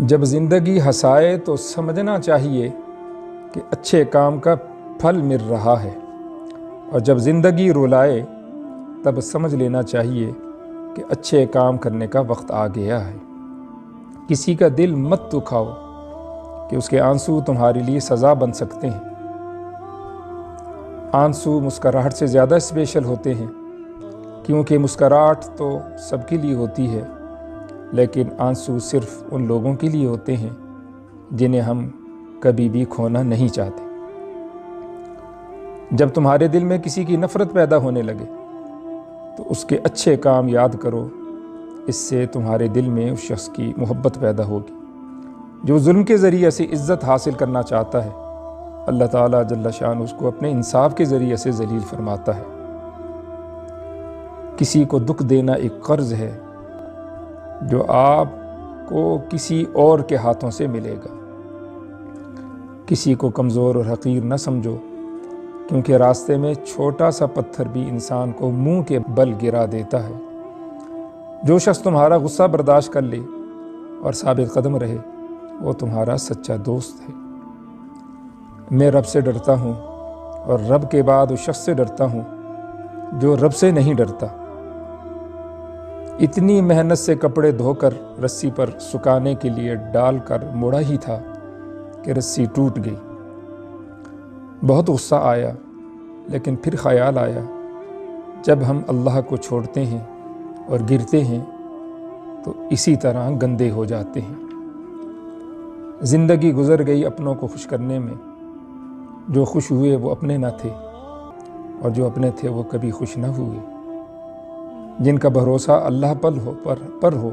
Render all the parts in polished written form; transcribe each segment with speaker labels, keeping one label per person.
Speaker 1: جب زندگی ہنسائے تو سمجھنا چاہیے کہ اچھے کام کا پھل مل رہا ہے، اور جب زندگی رلائے تب سمجھ لینا چاہیے کہ اچھے کام کرنے کا وقت آ گیا ہے۔ کسی کا دل مت دکھاؤ کہ اس کے آنسو تمہارے لیے سزا بن سکتے ہیں۔ آنسو مسکراہٹ سے زیادہ اسپیشل ہوتے ہیں، کیونکہ مسکراہٹ تو سب کے لیے ہوتی ہے، لیکن آنسو صرف ان لوگوں کے لیے ہوتے ہیں جنہیں ہم کبھی بھی کھونا نہیں چاہتے۔ جب تمہارے دل میں کسی کی نفرت پیدا ہونے لگے تو اس کے اچھے کام یاد کرو، اس سے تمہارے دل میں اس شخص کی محبت پیدا ہوگی۔ جو ظلم کے ذریعے سے عزت حاصل کرنا چاہتا ہے، اللہ تعالیٰ جل شان اس کو اپنے انصاف کے ذریعے سے ذلیل فرماتا ہے۔ کسی کو دکھ دینا ایک قرض ہے جو آپ کو کسی اور کے ہاتھوں سے ملے گا۔ کسی کو کمزور اور حقیر نہ سمجھو، کیونکہ راستے میں چھوٹا سا پتھر بھی انسان کو منہ کے بل گرا دیتا ہے۔ جو شخص تمہارا غصہ برداشت کر لے اور ثابت قدم رہے، وہ تمہارا سچا دوست ہے۔ میں رب سے ڈرتا ہوں، اور رب کے بعد اس شخص سے ڈرتا ہوں جو رب سے نہیں ڈرتا۔ اتنی محنت سے کپڑے دھو کر رسی پر سکھانے کے لیے ڈال کر موڑا ہی تھا کہ رسی ٹوٹ گئی۔ بہت غصہ آیا، لیکن پھر خیال آیا جب ہم اللہ کو چھوڑتے ہیں اور گرتے ہیں تو اسی طرح گندے ہو جاتے ہیں۔ زندگی گزر گئی اپنوں کو خوش کرنے میں۔ جو خوش ہوئے وہ اپنے نہ تھے، اور جو اپنے تھے وہ کبھی خوش نہ ہوئے۔ جن کا بھروسہ اللہ پر ہو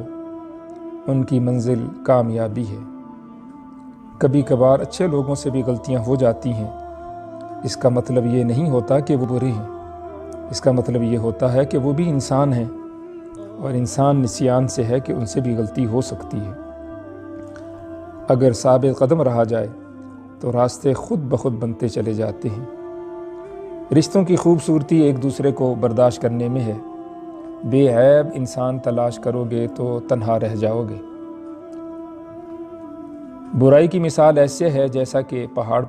Speaker 1: ان کی منزل کامیابی ہے۔ کبھی کبھار اچھے لوگوں سے بھی غلطیاں ہو جاتی ہیں، اس کا مطلب یہ نہیں ہوتا کہ وہ برے ہیں، اس کا مطلب یہ ہوتا ہے کہ وہ بھی انسان ہیں، اور انسان نسیان سے ہے کہ ان سے بھی غلطی ہو سکتی ہے۔ اگر ثابت قدم رہا جائے تو راستے خود بخود بنتے چلے جاتے ہیں۔ رشتوں کی خوبصورتی ایک دوسرے کو برداشت کرنے میں ہے۔ بے عیب انسان تلاش کرو گے تو تنہا رہ جاؤ گے۔ برائی کی مثال ایسے ہے جیسا کہ پہاڑ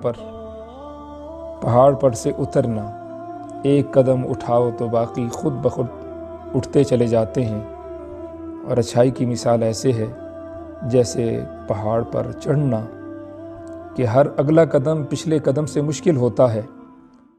Speaker 1: پر سے اترنا۔ ایک قدم اٹھاؤ تو باقی خود بخود اٹھتے چلے جاتے ہیں، اور اچھائی کی مثال ایسے ہے جیسے پہاڑ پر چڑھنا کہ ہر اگلا قدم پچھلے قدم سے مشکل ہوتا ہے،